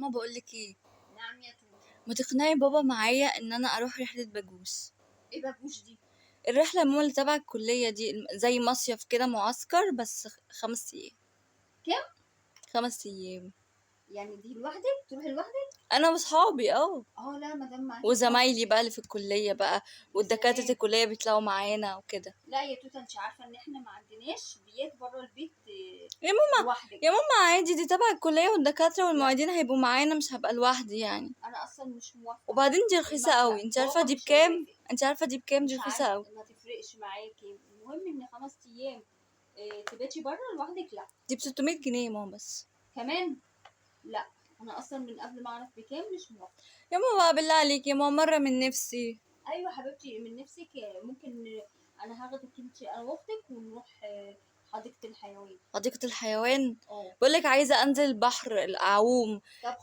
ماما بقولك ايه، نعم يا توت. ما تقنعي بابا معايا ان انا اروح رحلة باجوس. ايه باجوش دي؟ الرحلة ماما اللي تبع الكلية دي زي مصيف كده، معسكر بس 5 ايام. كم؟ 5 ايام. يعني دي لوحدك؟ تروحي لوحدك؟ انا واصحابي لا مادام معاكي صحاب. وزمايلي بقى اللي في الكلية بقى، يا والدكاترة سلام. الكلية بيطلعوا معانا وكده. لا يا توت، انت عارفه ان احنا ما عندناش بيات بره البيت يا ماما لوحدك. يا ماما عادي، دي تبع الكلية والدكاترة لا، والمعيدين هيبقوا معانا، مش هبقى لوحدي يعني. انا اصلا مش موافقه. وبعدين دي رخيصة المبدأ قوي، انت عارفة بابا دي مش بكام؟ هيوافق. دي مش رخيصة عارفه، قوي. ما تفرقش معاكي، المهم ان 5 ايام تباتي بره لوحدك. لا دي ب 600 جنيه يا ماما بس. كمان. لا، انا اصلا من قبل ما اعرف بكام مش موافقه. يا ماما بقى بالله عليك يا ماما، مرة من نفسي. ايوه حبيبتي، من نفسك. ممكن انا هاخدك انت انا واختك ونروح حديقه الحيوان. حديقة الحيوان. اه. بقولك عايزة انزل البحر اعوم. طب